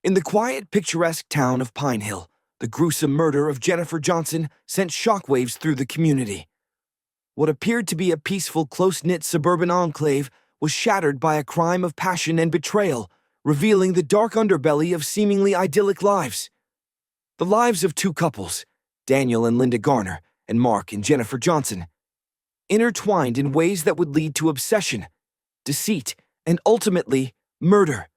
In the quiet, picturesque town of Pine Hill, the gruesome murder of Jennifer Johnson sent shockwaves through the community. What appeared to be a peaceful, close-knit suburban enclave was shattered by a crime of passion and betrayal, revealing the dark underbelly of seemingly idyllic lives. The lives of two couples, Daniel and Linda Garner, and Mark and Jennifer Johnson, intertwined in ways that would lead to obsession, deceit, and ultimately, murder.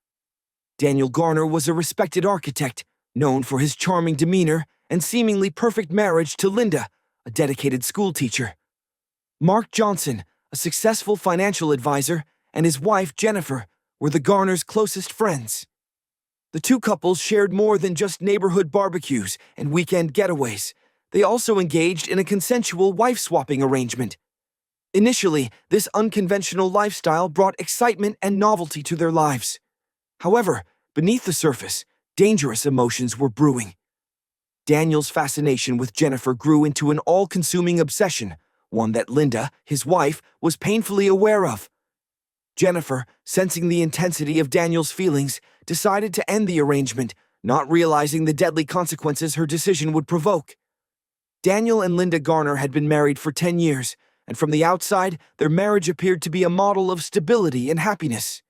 Daniel Garner was a respected architect, known for his charming demeanor and seemingly perfect marriage to Linda, a dedicated schoolteacher. Mark Johnson, a successful financial advisor, and his wife Jennifer were the Garners' closest friends. The two couples shared more than just neighborhood barbecues and weekend getaways. They also engaged in a consensual wife-swapping arrangement. Initially, this unconventional lifestyle brought excitement and novelty to their lives. However, beneath the surface, dangerous emotions were brewing. Daniel's fascination with Jennifer grew into an all-consuming obsession, one that Linda, his wife, was painfully aware of. Jennifer, sensing the intensity of Daniel's feelings, decided to end the arrangement, not realizing the deadly consequences her decision would provoke. Daniel and Linda Garner had been married for 10 years, and from the outside, their marriage appeared to be a model of stability and happiness.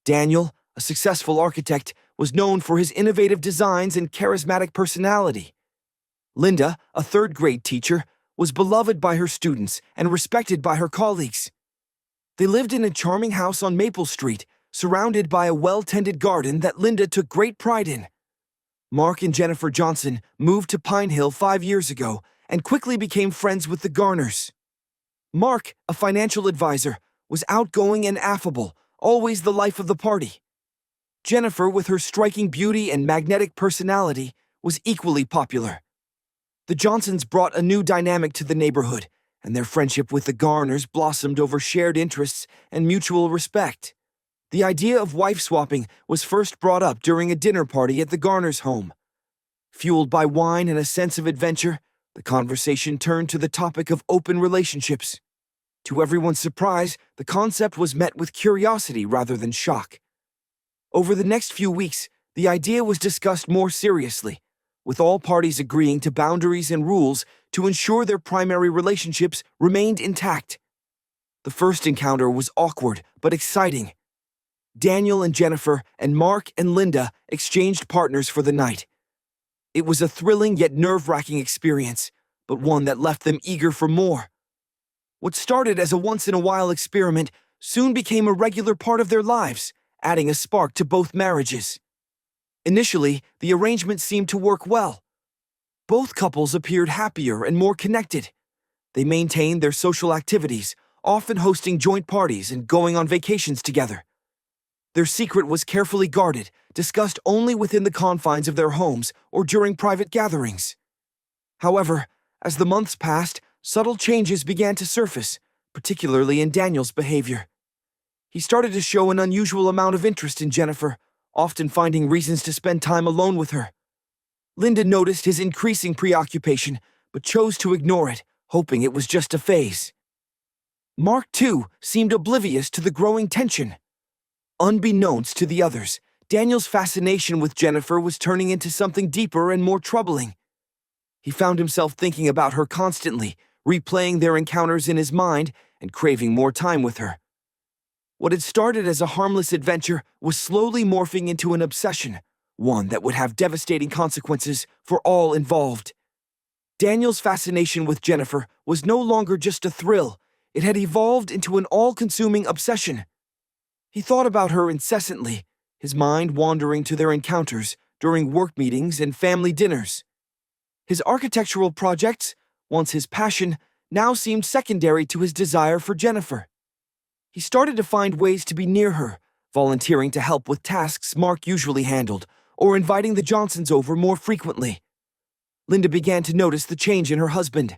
Daniel, a successful architect, was known for his innovative designs and charismatic personality. Linda, a third-grade teacher, was beloved by her students and respected by her colleagues. They lived in a charming house on Maple Street, surrounded by a well-tended garden that Linda took great pride in. Mark and Jennifer Johnson moved to Pine Hill 5 years ago and quickly became friends with the Garners. Mark, a financial advisor, was outgoing and affable, always the life of the party. Jennifer, with her striking beauty and magnetic personality, was equally popular. The Johnsons brought a new dynamic to the neighborhood, and their friendship with the Garners blossomed over shared interests and mutual respect. The idea of wife-swapping was first brought up during a dinner party at the Garners' home. Fueled by wine and a sense of adventure, the conversation turned to the topic of open relationships. To everyone's surprise, the concept was met with curiosity rather than shock. Over the next few weeks, the idea was discussed more seriously, with all parties agreeing to boundaries and rules to ensure their primary relationships remained intact. The first encounter was awkward but exciting. Daniel and Jennifer and Mark and Linda exchanged partners for the night. It was a thrilling yet nerve-wracking experience, but one that left them eager for more. What started as a once-in-a-while experiment soon became a regular part of their lives, adding a spark to both marriages. Initially, the arrangement seemed to work well. Both couples appeared happier and more connected. They maintained their social activities, often hosting joint parties and going on vacations together. Their secret was carefully guarded, discussed only within the confines of their homes or during private gatherings. However, as the months passed, subtle changes began to surface, particularly in Daniel's behavior. He started to show an unusual amount of interest in Jennifer, often finding reasons to spend time alone with her. Linda noticed his increasing preoccupation, but chose to ignore it, hoping it was just a phase. Mark, too, seemed oblivious to the growing tension. Unbeknownst to the others, Daniel's fascination with Jennifer was turning into something deeper and more troubling. He found himself thinking about her constantly, replaying their encounters in his mind and craving more time with her. What had started as a harmless adventure was slowly morphing into an obsession, one that would have devastating consequences for all involved. Daniel's fascination with Jennifer was no longer just a thrill, it had evolved into an all-consuming obsession. He thought about her incessantly, his mind wandering to their encounters during work meetings and family dinners. His architectural projects, once his passion, now seemed secondary to his desire for Jennifer. He started to find ways to be near her, volunteering to help with tasks Mark usually handled, or inviting the Johnsons over more frequently. Linda began to notice the change in her husband.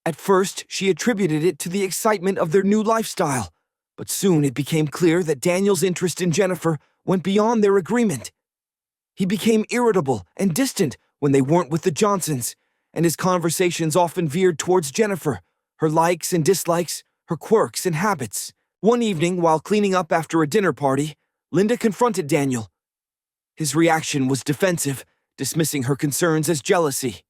At first, she attributed it to the excitement of their new lifestyle, but soon it became clear that Daniel's interest in Jennifer went beyond their agreement. He became irritable and distant when they weren't with the Johnsons, and his conversations often veered towards Jennifer, her likes and dislikes, her quirks and habits. One evening, while cleaning up after a dinner party, Linda confronted Daniel. His reaction was defensive, dismissing her concerns as jealousy.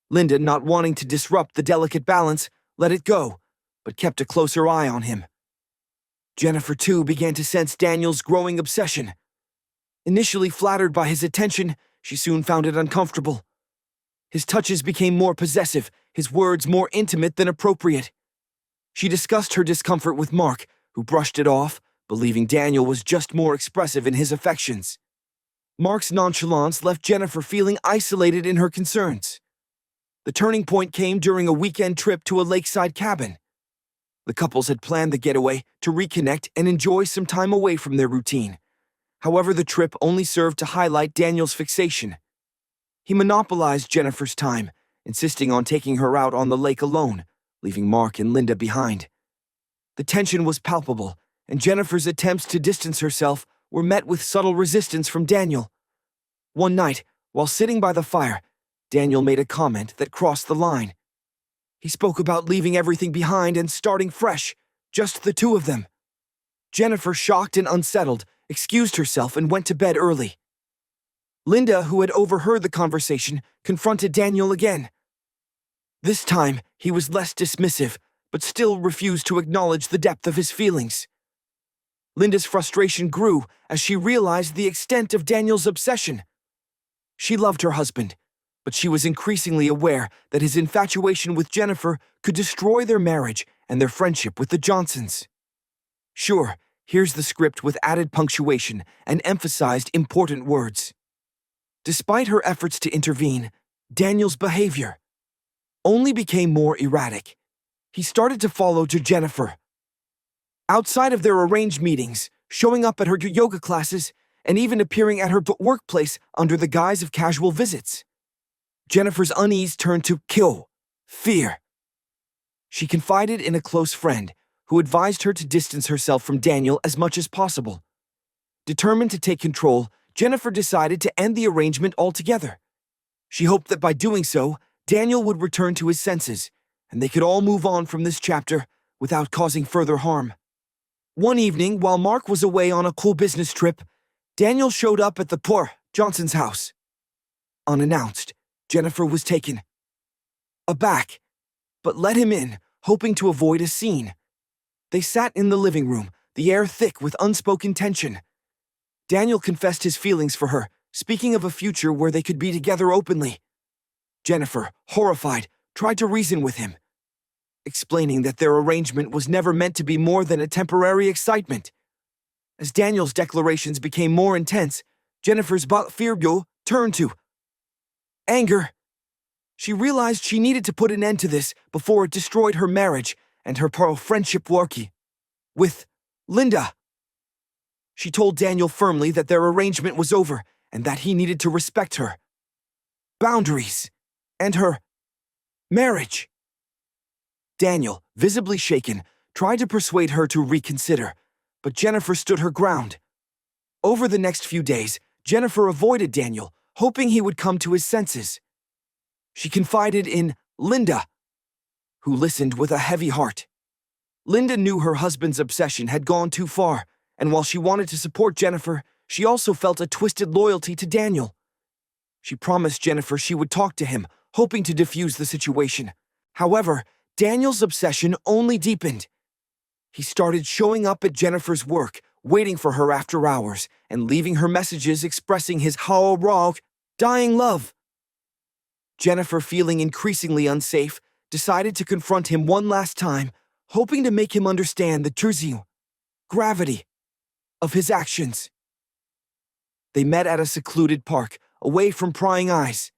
Linda, not wanting to disrupt the delicate balance, let it go, but kept a closer eye on him. Jennifer, too, began to sense Daniel's growing obsession. Initially flattered by his attention, she soon found it uncomfortable. His touches became more possessive, his words more intimate than appropriate. She discussed her discomfort with Mark, who brushed it off, believing Daniel was just more expressive in his affections. Mark's nonchalance left Jennifer feeling isolated in her concerns. The turning point came during a weekend trip to a lakeside cabin. The couples had planned the getaway to reconnect and enjoy some time away from their routine. However, the trip only served to highlight Daniel's fixation. He monopolized Jennifer's time, insisting on taking her out on the lake alone, leaving Mark and Linda behind. The tension was palpable, and Jennifer's attempts to distance herself were met with subtle resistance from Daniel. One night, while sitting by the fire, Daniel made a comment that crossed the line. He spoke about leaving everything behind and starting fresh, just the two of them. Jennifer, shocked and unsettled, excused herself and went to bed early. Linda, who had overheard the conversation, confronted Daniel again. This time, he was less dismissive, but still refused to acknowledge the depth of his feelings. Linda's frustration grew as she realized the extent of Daniel's obsession. She loved her husband, but she was increasingly aware that his infatuation with Jennifer could destroy their marriage and their friendship with the Johnsons. Sure, here's the script with added punctuation and emphasized important words. Despite her efforts to intervene, Daniel's behavior only became more erratic. He started to follow Jennifer. Outside of their arranged meetings, showing up at her yoga classes, and even appearing at her workplace under the guise of casual visits. Jennifer's unease turned to fear. She confided in a close friend, who advised her to distance herself from Daniel as much as possible. Determined to take control, Jennifer decided to end the arrangement altogether. She hoped that by doing so, Daniel would return to his senses, and they could all move on from this chapter without causing further harm. One evening, while Mark was away on a cool business trip, Daniel showed up at the poor Johnson's house. Unannounced, Jennifer was taken aback, but let him in, hoping to avoid a scene. They sat in the living room, the air thick with unspoken tension. Daniel confessed his feelings for her, speaking of a future where they could be together openly. Jennifer, horrified, tried to reason with him, explaining that their arrangement was never meant to be more than a temporary excitement. As Daniel's declarations became more intense, Jennifer's fear turned to anger. She realized she needed to put an end to this before it destroyed her marriage and her friendship with Linda. She told Daniel firmly that their arrangement was over and that he needed to respect her boundaries and her marriage. Daniel, visibly shaken, tried to persuade her to reconsider, but Jennifer stood her ground. Over the next few days, Jennifer avoided Daniel, hoping he would come to his senses. She confided in Linda, who listened with a heavy heart. Linda knew her husband's obsession had gone too far, and while she wanted to support Jennifer, she also felt a twisted loyalty to Daniel. She promised Jennifer she would talk to him, hoping to defuse the situation. However, Daniel's obsession only deepened. He started showing up at Jennifer's work, waiting for her after hours, and leaving her messages expressing his dying love. Jennifer, feeling increasingly unsafe, decided to confront him one last time, hoping to make him understand the true gravity of his actions. They met at a secluded park, away from prying eyes.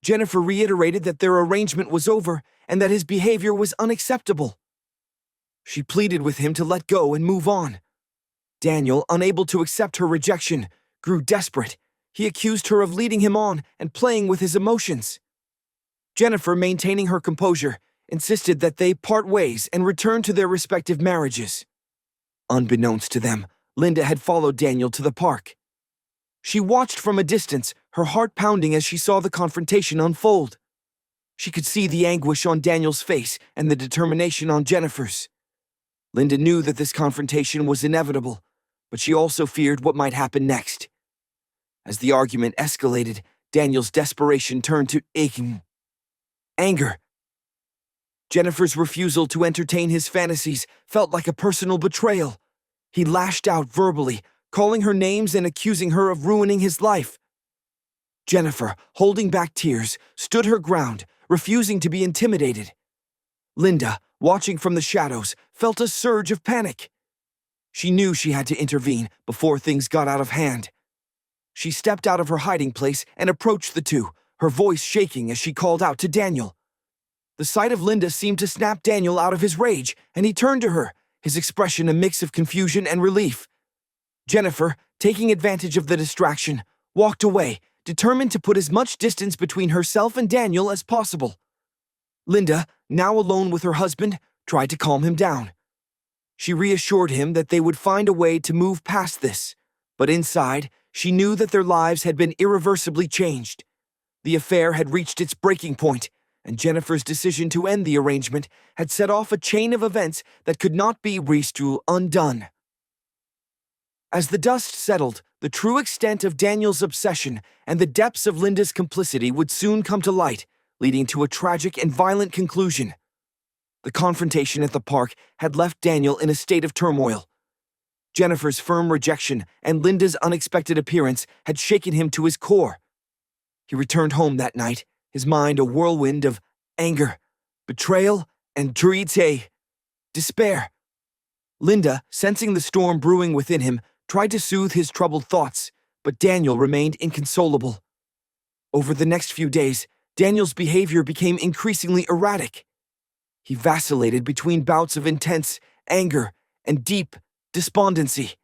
Jennifer reiterated that their arrangement was over and that his behavior was unacceptable. She pleaded with him to let go and move on. Daniel, unable to accept her rejection, grew desperate. He accused her of leading him on and playing with his emotions. Jennifer, maintaining her composure, insisted that they part ways and return to their respective marriages. Unbeknownst to them, Linda had followed Daniel to the park. She watched from a distance, her heart pounding as she saw the confrontation unfold. She could see the anguish on Daniel's face and the determination on Jennifer's. Linda knew that this confrontation was inevitable, but she also feared what might happen next. As the argument escalated, Daniel's desperation turned to anger. Jennifer's refusal to entertain his fantasies felt like a personal betrayal. He lashed out verbally, calling her names and accusing her of ruining his life. Jennifer, holding back tears, stood her ground, refusing to be intimidated. Linda, watching from the shadows, felt a surge of panic. She knew she had to intervene before things got out of hand. She stepped out of her hiding place and approached the two, her voice shaking as she called out to Daniel. The sight of Linda seemed to snap Daniel out of his rage, and he turned to her, his expression a mix of confusion and relief. Jennifer, taking advantage of the distraction, walked away, determined to put as much distance between herself and Daniel as possible. Linda, now alone with her husband, tried to calm him down. She reassured him that they would find a way to move past this, but inside, she knew that their lives had been irreversibly changed. The affair had reached its breaking point, and Jennifer's decision to end the arrangement had set off a chain of events that could not be undone. As the dust settled, the true extent of Daniel's obsession and the depths of Linda's complicity would soon come to light, leading to a tragic and violent conclusion. The confrontation at the park had left Daniel in a state of turmoil. Jennifer's firm rejection and Linda's unexpected appearance had shaken him to his core. He returned home that night, his mind a whirlwind of anger, betrayal, and despair. Linda, sensing the storm brewing within him, tried to soothe his troubled thoughts, but Daniel remained inconsolable. Over the next few days, Daniel's behavior became increasingly erratic. He vacillated between bouts of intense anger and deep despondency.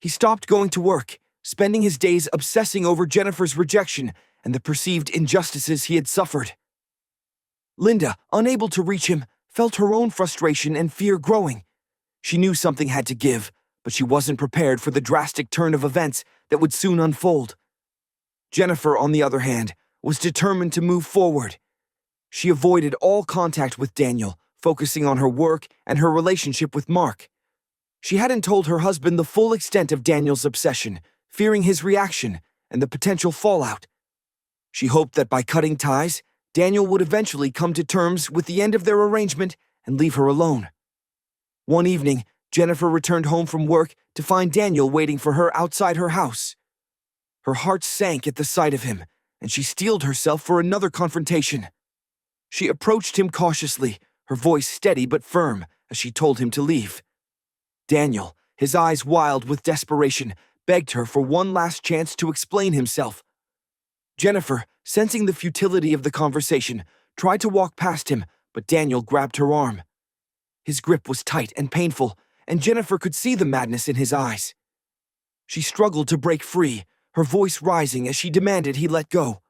He stopped going to work, spending his days obsessing over Jennifer's rejection and the perceived injustices he had suffered. Linda, unable to reach him, felt her own frustration and fear growing. She knew something had to give, but she wasn't prepared for the drastic turn of events that would soon unfold. Jennifer, on the other hand, was determined to move forward. She avoided all contact with Daniel, focusing on her work and her relationship with Mark. She hadn't told her husband the full extent of Daniel's obsession, fearing his reaction and the potential fallout. She hoped that by cutting ties, Daniel would eventually come to terms with the end of their arrangement and leave her alone. One evening, Jennifer returned home from work to find Daniel waiting for her outside her house. Her heart sank at the sight of him, and she steeled herself for another confrontation. She approached him cautiously, her voice steady but firm, as she told him to leave. Daniel, his eyes wild with desperation, begged her for one last chance to explain himself. Jennifer, sensing the futility of the conversation, tried to walk past him, but Daniel grabbed her arm. His grip was tight and painful, and Jennifer could see the madness in his eyes. She struggled to break free, her voice rising as she demanded he let go.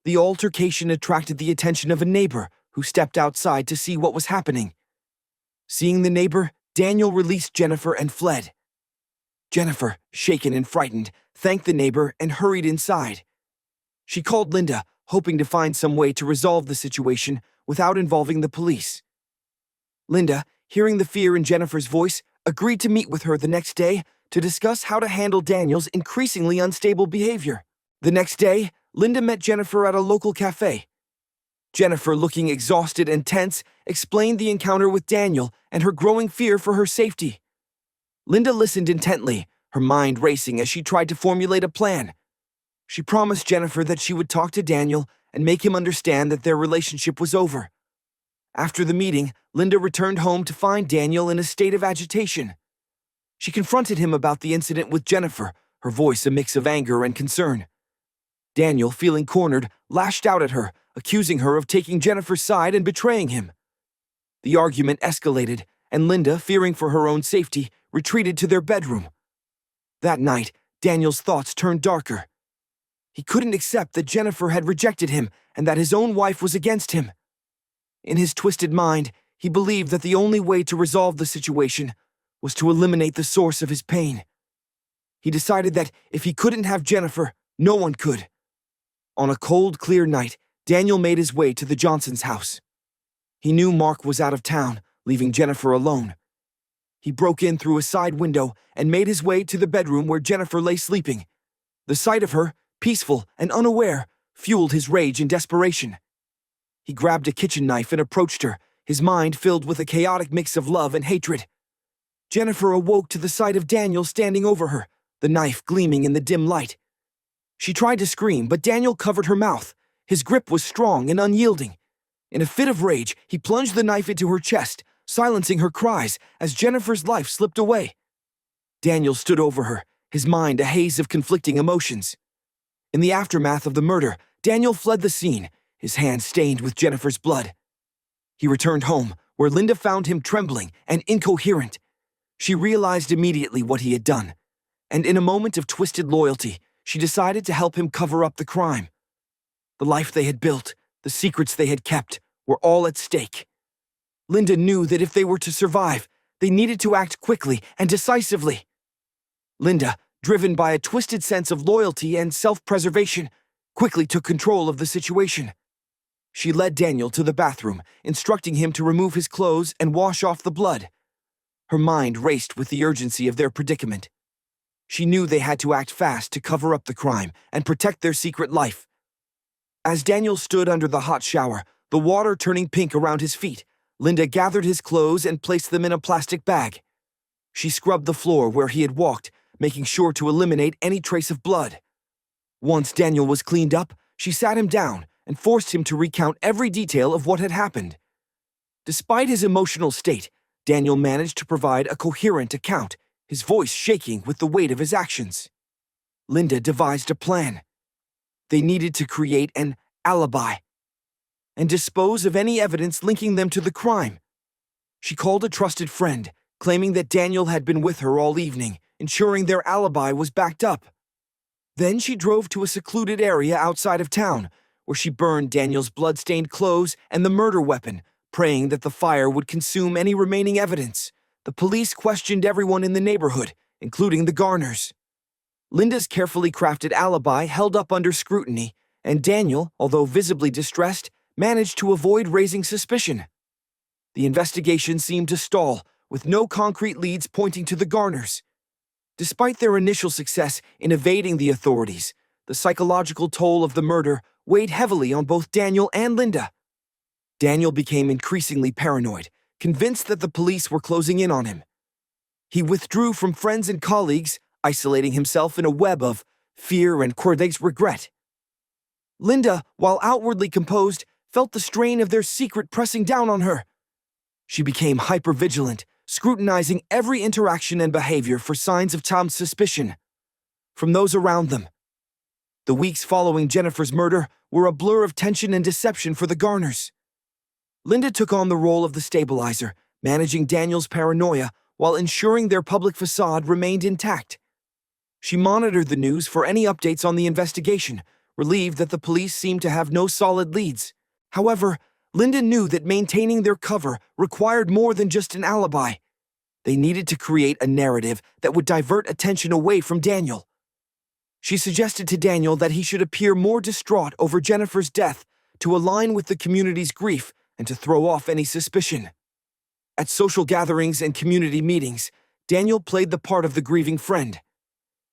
The altercation attracted the attention of a neighbor who stepped outside to see what was happening. Seeing the neighbor, Daniel released Jennifer and fled. Jennifer, shaken and frightened, thanked the neighbor and hurried inside. She called Linda, hoping to find some way to resolve the situation without involving the police. Linda, hearing the fear in Jennifer's voice, agreed to meet with her the next day to discuss how to handle Daniel's increasingly unstable behavior. The next day, Linda met Jennifer at a local cafe. Jennifer, looking exhausted and tense, explained the encounter with Daniel and her growing fear for her safety. Linda listened intently, her mind racing as she tried to formulate a plan. She promised Jennifer that she would talk to Daniel and make him understand that their relationship was over. After the meeting, Linda returned home to find Daniel in a state of agitation. She confronted him about the incident with Jennifer, her voice a mix of anger and concern. Daniel, feeling cornered, lashed out at her, accusing her of taking Jennifer's side and betraying him. The argument escalated, and Linda, fearing for her own safety, retreated to their bedroom. That night, Daniel's thoughts turned darker. He couldn't accept that Jennifer had rejected him and that his own wife was against him. In his twisted mind, he believed that the only way to resolve the situation was to eliminate the source of his pain. He decided that if he couldn't have Jennifer, no one could. On a cold, clear night, Daniel made his way to the Johnsons' house. He knew Mark was out of town, leaving Jennifer alone. He broke in through a side window and made his way to the bedroom where Jennifer lay sleeping. The sight of her, peaceful and unaware, fueled his rage and desperation. He grabbed a kitchen knife and approached her, his mind filled with a chaotic mix of love and hatred. Jennifer awoke to the sight of Daniel standing over her, the knife gleaming in the dim light. She tried to scream, but Daniel covered her mouth. His grip was strong and unyielding. In a fit of rage, he plunged the knife into her chest, silencing her cries as Jennifer's life slipped away. Daniel stood over her, his mind a haze of conflicting emotions. In the aftermath of the murder, Daniel fled the scene, his hands stained with Jennifer's blood. He returned home, where Linda found him trembling and incoherent. She realized immediately what he had done, and in a moment of twisted loyalty, she decided to help him cover up the crime. The life they had built, the secrets they had kept, were all at stake. Linda knew that if they were to survive, they needed to act quickly and decisively. Linda, driven by a twisted sense of loyalty and self-preservation, quickly took control of the situation. She led Daniel to the bathroom, instructing him to remove his clothes and wash off the blood. Her mind raced with the urgency of their predicament. She knew they had to act fast to cover up the crime and protect their secret life. As Daniel stood under the hot shower, the water turning pink around his feet, Linda gathered his clothes and placed them in a plastic bag. She scrubbed the floor where he had walked, making sure to eliminate any trace of blood. Once Daniel was cleaned up, she sat him down and forced him to recount every detail of what had happened. Despite his emotional state, Daniel managed to provide a coherent account, his voice shaking with the weight of his actions. Linda devised a plan. They needed to create an alibi and dispose of any evidence linking them to the crime. She called a trusted friend, claiming that Daniel had been with her all evening, ensuring their alibi was backed up. Then she drove to a secluded area outside of town, where she burned Daniel's blood-stained clothes and the murder weapon, praying that the fire would consume any remaining evidence. The police questioned everyone in the neighborhood, including the Garners. Linda's carefully crafted alibi held up under scrutiny, and Daniel, although visibly distressed, managed to avoid raising suspicion. The investigation seemed to stall, with no concrete leads pointing to the Garners. Despite their initial success in evading the authorities, the psychological toll of the murder weighed heavily on both Daniel and Linda. Daniel became increasingly paranoid, convinced that the police were closing in on him. He withdrew from friends and colleagues, isolating himself in a web of fear and regret. Linda, while outwardly composed, felt the strain of their secret pressing down on her. She became hypervigilant, scrutinizing every interaction and behavior for signs of Tom's suspicion from those around them. The weeks following Jennifer's murder were a blur of tension and deception for the Garners. Linda took on the role of the stabilizer, managing Daniel's paranoia while ensuring their public facade remained intact. She monitored the news for any updates on the investigation, relieved that the police seemed to have no solid leads. However, Linda knew that maintaining their cover required more than just an alibi. They needed to create a narrative that would divert attention away from Daniel. She suggested to Daniel that he should appear more distraught over Jennifer's death to align with the community's grief and to throw off any suspicion. At social gatherings and community meetings, Daniel played the part of the grieving friend.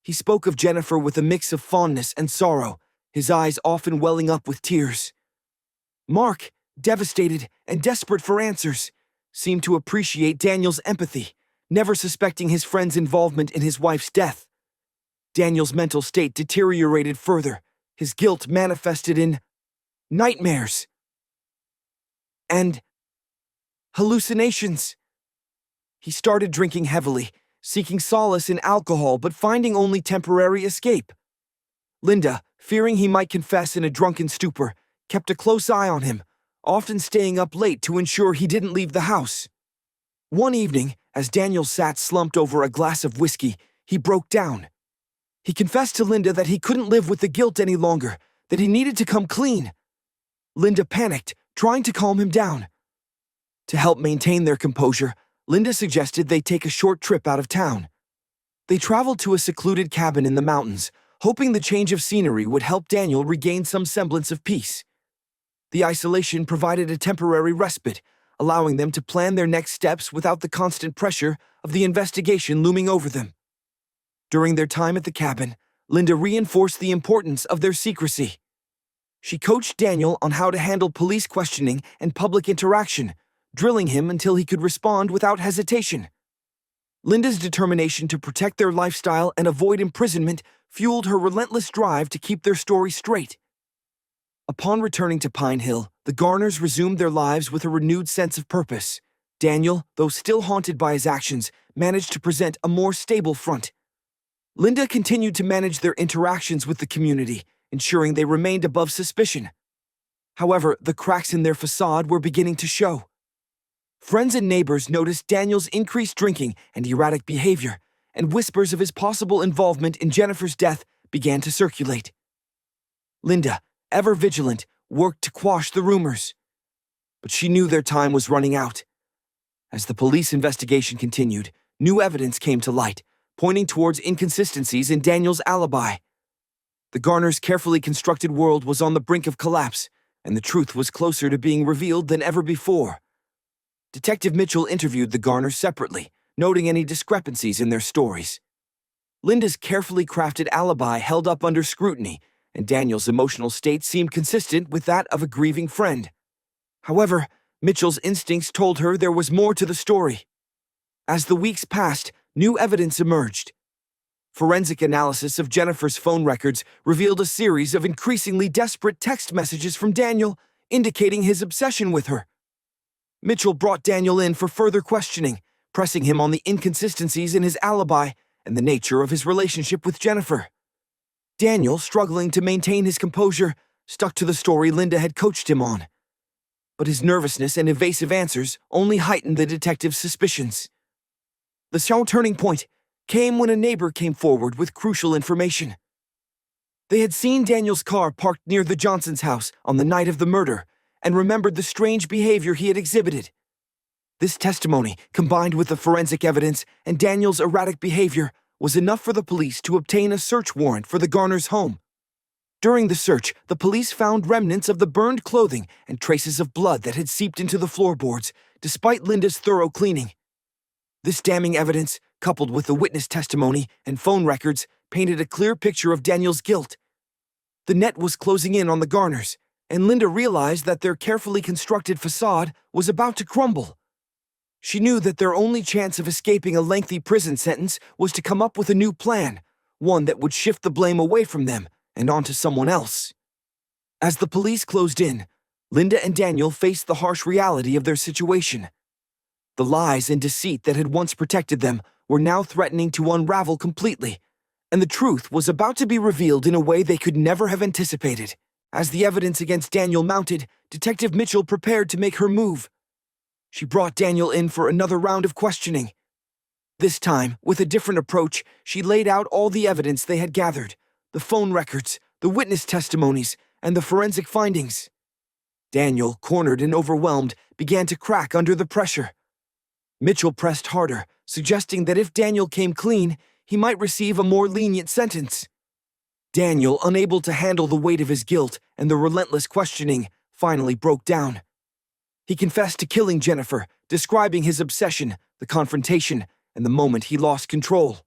He spoke of Jennifer with a mix of fondness and sorrow, his eyes often welling up with tears. Mark, devastated and desperate for answers, seemed to appreciate Daniel's empathy, never suspecting his friend's involvement in his wife's death. Daniel's mental state deteriorated further, his guilt manifested in nightmares and hallucinations. He started drinking heavily, seeking solace in alcohol but finding only temporary escape. Linda, fearing he might confess in a drunken stupor, kept a close eye on him, often staying up late to ensure he didn't leave the house. One evening, as Daniel sat slumped over a glass of whiskey, he broke down. He confessed to Linda that he couldn't live with the guilt any longer, that he needed to come clean. Linda panicked, trying to calm him down. To help maintain their composure, Linda suggested they take a short trip out of town. They traveled to a secluded cabin in the mountains, hoping the change of scenery would help Daniel regain some semblance of peace. The isolation provided a temporary respite, allowing them to plan their next steps without the constant pressure of the investigation looming over them. During their time at the cabin, Linda reinforced the importance of their secrecy. She coached Daniel on how to handle police questioning and public interaction, drilling him until he could respond without hesitation. Linda's determination to protect their lifestyle and avoid imprisonment fueled her relentless drive to keep their story straight. Upon returning to Pine Hill, the Garners resumed their lives with a renewed sense of purpose. Daniel, though still haunted by his actions, managed to present a more stable front. Linda continued to manage their interactions with the community, ensuring they remained above suspicion. However, the cracks in their facade were beginning to show. Friends and neighbors noticed Daniel's increased drinking and erratic behavior, and whispers of his possible involvement in Jennifer's death began to circulate. Linda, ever vigilant, worked to quash the rumors. But she knew their time was running out. As the police investigation continued, new evidence came to light, pointing towards inconsistencies in Daniel's alibi. The Garners' carefully constructed world was on the brink of collapse, and the truth was closer to being revealed than ever before. Detective Mitchell interviewed the Garners separately, noting any discrepancies in their stories. Linda's carefully crafted alibi held up under scrutiny, and Daniel's emotional state seemed consistent with that of a grieving friend. However, Mitchell's instincts told her there was more to the story. As the weeks passed, new evidence emerged. Forensic analysis of Jennifer's phone records revealed a series of increasingly desperate text messages from Daniel, indicating his obsession with her. Mitchell brought Daniel in for further questioning, pressing him on the inconsistencies in his alibi and the nature of his relationship with Jennifer. Daniel, struggling to maintain his composure, stuck to the story Linda had coached him on. But his nervousness and evasive answers only heightened the detective's suspicions. The turning point came when a neighbor came forward with crucial information. They had seen Daniel's car parked near the Johnsons' house on the night of the murder and remembered the strange behavior he had exhibited. This testimony, combined with the forensic evidence and Daniel's erratic behavior, was enough for the police to obtain a search warrant for the Garners' home. During the search, the police found remnants of the burned clothing and traces of blood that had seeped into the floorboards, despite Linda's thorough cleaning. This damning evidence, coupled with the witness testimony and phone records, painted a clear picture of Daniel's guilt. The net was closing in on the Garners, and Linda realized that their carefully constructed facade was about to crumble. She knew that their only chance of escaping a lengthy prison sentence was to come up with a new plan, one that would shift the blame away from them and onto someone else. As the police closed in, Linda and Daniel faced the harsh reality of their situation. The lies and deceit that had once protected them were now threatening to unravel completely, and the truth was about to be revealed in a way they could never have anticipated. As the evidence against Daniel mounted, Detective Mitchell prepared to make her move. She brought Daniel in for another round of questioning. This time, with a different approach, she laid out all the evidence they had gathered, the phone records, the witness testimonies, and the forensic findings. Daniel, cornered and overwhelmed, began to crack under the pressure. Mitchell pressed harder, suggesting that if Daniel came clean, he might receive a more lenient sentence. Daniel, unable to handle the weight of his guilt and the relentless questioning, finally broke down. He confessed to killing Jennifer, describing his obsession, the confrontation, and the moment he lost control.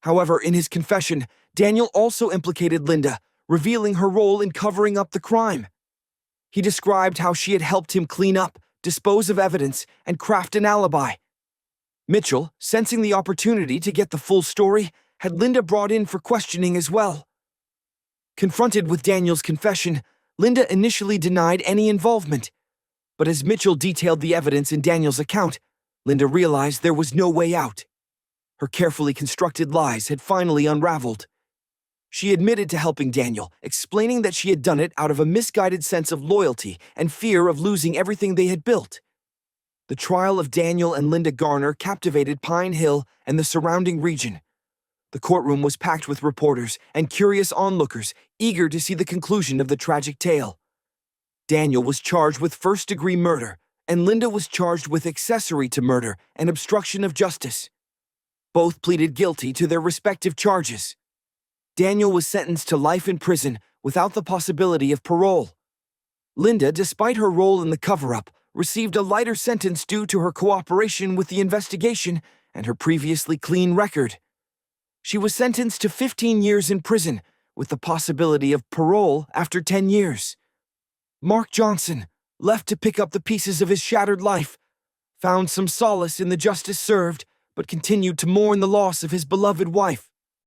However, in his confession, Daniel also implicated Linda, revealing her role in covering up the crime. He described how she had helped him clean up, dispose of evidence, and craft an alibi. Mitchell, sensing the opportunity to get the full story, had Linda brought in for questioning as well. Confronted with Daniel's confession, Linda initially denied any involvement. But as Mitchell detailed the evidence in Daniel's account, Linda realized there was no way out. Her carefully constructed lies had finally unraveled. She admitted to helping Daniel, explaining that she had done it out of a misguided sense of loyalty and fear of losing everything they had built. The trial of Daniel and Linda Garner captivated Pine Hill and the surrounding region. The courtroom was packed with reporters and curious onlookers, eager to see the conclusion of the tragic tale. Daniel was charged with first-degree murder, and Linda was charged with accessory to murder and obstruction of justice. Both pleaded guilty to their respective charges. Daniel was sentenced to life in prison without the possibility of parole. Linda, despite her role in the cover-up, received a lighter sentence due to her cooperation with the investigation and her previously clean record. She was sentenced to 15 years in prison, with the possibility of parole after 10 years. Mark Johnson, left to pick up the pieces of his shattered life, found some solace in the justice served, but continued to mourn the loss of his beloved wife.